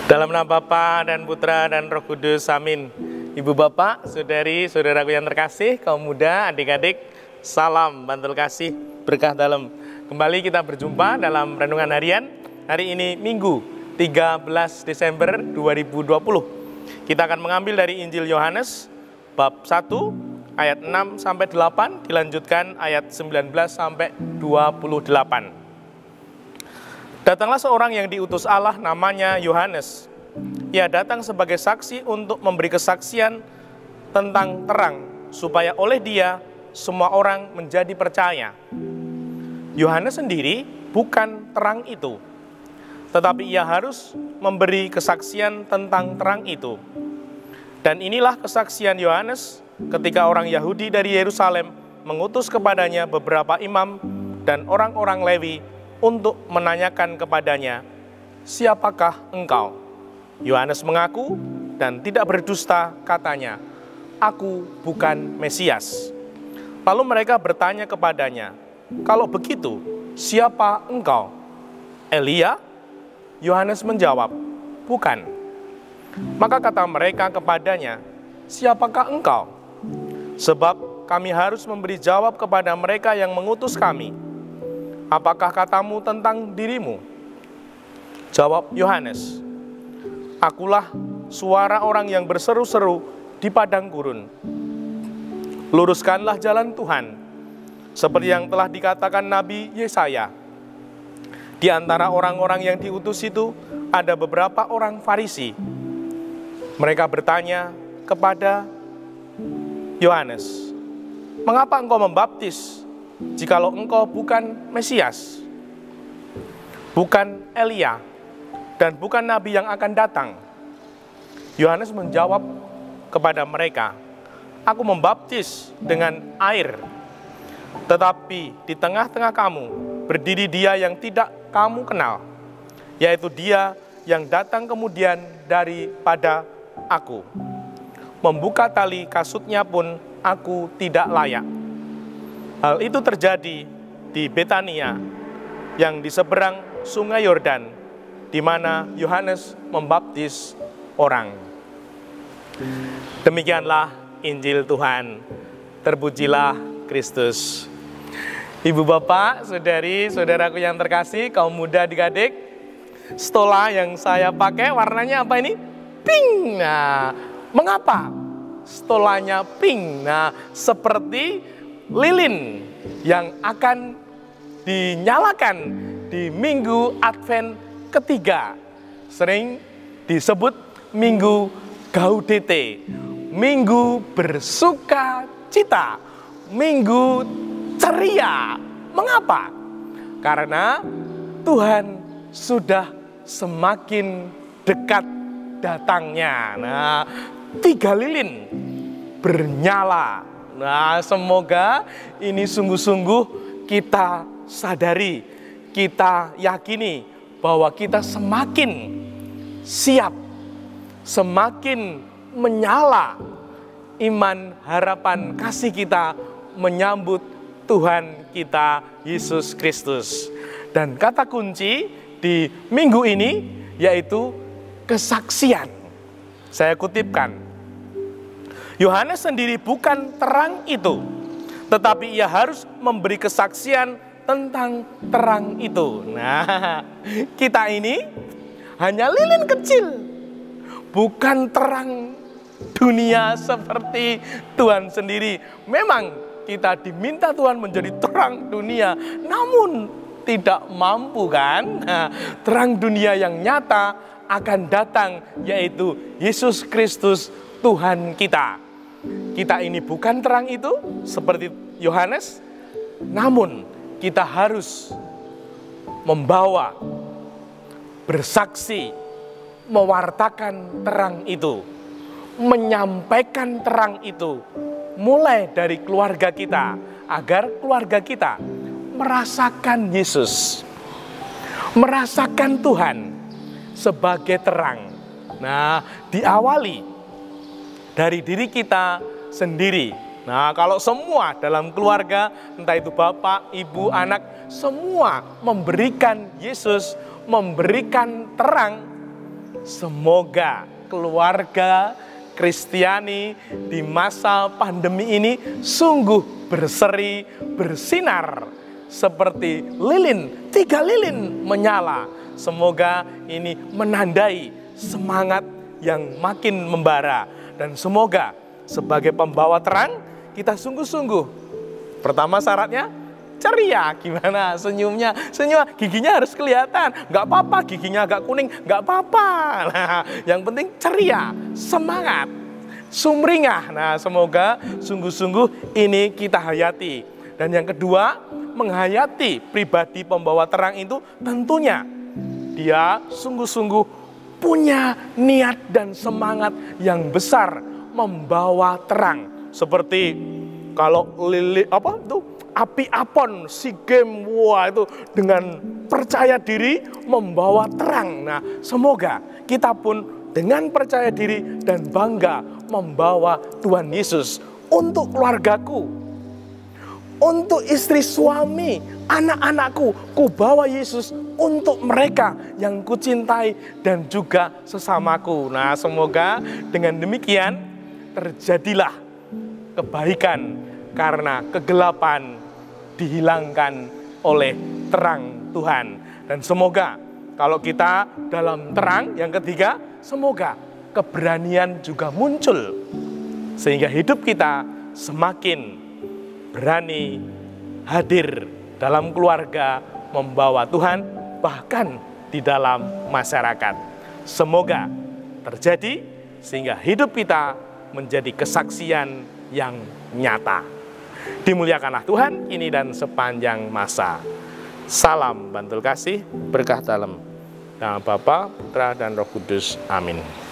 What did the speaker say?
Dalam nama Bapa dan Putra dan Roh Kudus, amin. Ibu bapak, saudari, saudaraku yang terkasih, kaum muda, adik-adik, salam bantul kasih, berkah dalam. Kembali kita berjumpa dalam renungan harian. Hari ini Minggu 13 Desember 2020. Kita akan mengambil dari Injil Yohanes bab 1 ayat 6 sampai 8, dilanjutkan ayat 19 sampai 28. Datanglah seorang yang diutus Allah, namanya Yohanes. Ia datang sebagai saksi untuk memberi kesaksian tentang terang, supaya oleh dia semua orang menjadi percaya. Yohanes sendiri bukan terang itu, tetapi ia harus memberi kesaksian tentang terang itu. Dan inilah kesaksian Yohanes ketika orang Yahudi dari Yerusalem mengutus kepadanya beberapa imam dan orang-orang Lewi untuk menanyakan kepadanya, "Siapakah engkau?" Yohanes mengaku dan tidak berdusta, katanya, "Aku bukan Mesias." Lalu mereka bertanya kepadanya, "Kalau begitu, siapa engkau? Elia?" Yohanes menjawab, "Bukan." Maka kata mereka kepadanya, "Siapakah engkau?" Sebab kami harus memberi jawab kepada mereka yang mengutus kami. "Apakah katamu tentang dirimu?" Jawab Yohanes, "Akulah suara orang yang berseru-seru di padang gurun. Luruskanlah jalan Tuhan, seperti yang telah dikatakan Nabi Yesaya." Di antara orang-orang yang diutus itu ada beberapa orang Farisi. Mereka bertanya kepada Yohanes, "Mengapa engkau membaptis jikalau engkau bukan Mesias, bukan Elia, dan bukan Nabi yang akan datang?" Yohanes menjawab kepada mereka, "Aku membaptis dengan air, tetapi di tengah-tengah kamu berdiri dia yang tidak kamu kenal, yaitu dia yang datang kemudian daripada aku. Membuka tali kasutnya pun aku tidak layak." Hal itu terjadi di Betania yang di seberang sungai Yordan, di mana Yohanes membaptis orang. Demikianlah Injil Tuhan. Terpujilah Kristus. Ibu bapak, saudari, saudaraku yang terkasih, kaum muda, adik-adik, stola yang saya pakai warnanya apa ini? Pink. Nah, mengapa stolanya pink? Nah, seperti lilin yang akan dinyalakan di Minggu Advent ketiga. Sering disebut Minggu Gaudete, Minggu bersuka cita, Minggu ceria. Mengapa? Karena Tuhan sudah semakin dekat datangnya. Nah, 3 lilin bernyala. Nah, semoga ini sungguh-sungguh kita sadari, kita yakini bahwa kita semakin siap, semakin menyala iman, harapan, kasih kita menyambut Tuhan kita Yesus Kristus. Dan kata kunci di minggu ini yaitu kesaksian. Saya kutipkan, Yohanes sendiri bukan terang itu, tetapi ia harus memberi kesaksian tentang terang itu. Nah, kita ini hanya lilin kecil, bukan terang dunia seperti Tuhan sendiri. Memang kita diminta Tuhan menjadi terang dunia, namun tidak mampu kan? Nah, terang dunia yang nyata akan datang, yaitu Yesus Kristus Tuhan kita. Kita ini bukan terang itu seperti Yohanes, namun kita harus membawa, bersaksi, mewartakan terang itu, menyampaikan terang itu, mulai dari keluarga kita, agar keluarga kita merasakan Yesus, merasakan Tuhan sebagai terang. Nah, diawali dari diri kita sendiri. Nah, kalau semua dalam keluarga, entah itu bapak, ibu, anak, semua memberikan Yesus, memberikan terang, semoga keluarga Kristiani di masa pandemi ini sungguh berseri, bersinar seperti lilin, 3 lilin menyala. Semoga ini menandai semangat yang makin membara. Dan semoga sebagai pembawa terang kita sungguh-sungguh. Pertama syaratnya ceria. Gimana senyumnya? Senyum, giginya harus kelihatan. Nggak apa-apa giginya agak kuning, nggak apa-apa. Nah, yang penting ceria, semangat, sumringah. Nah, semoga sungguh-sungguh ini kita hayati. Dan yang kedua, menghayati pribadi pembawa terang itu tentunya dia sungguh-sungguh punya niat dan semangat yang besar membawa terang. Seperti kalau api apon SEA Games, wah itu dengan percaya diri membawa terang. Nah, semoga kita pun dengan percaya diri dan bangga membawa Tuhan Yesus untuk keluargaku, untuk istri suami, anak-anakku, ku bawa Yesus untuk mereka yang kucintai dan juga sesamaku. Nah, semoga dengan demikian terjadilah kebaikan karena kegelapan dihilangkan oleh terang Tuhan. Dan semoga kalau kita dalam terang, yang ketiga, semoga keberanian juga muncul sehingga hidup kita semakin berani hadir dalam keluarga, membawa Tuhan, bahkan di dalam masyarakat. Semoga terjadi sehingga hidup kita menjadi kesaksian yang nyata. Dimuliakanlah Tuhan ini dan sepanjang masa. Salam bantul kasih, berkah dalam nama Bapa, Putra, dan Roh Kudus. Amin.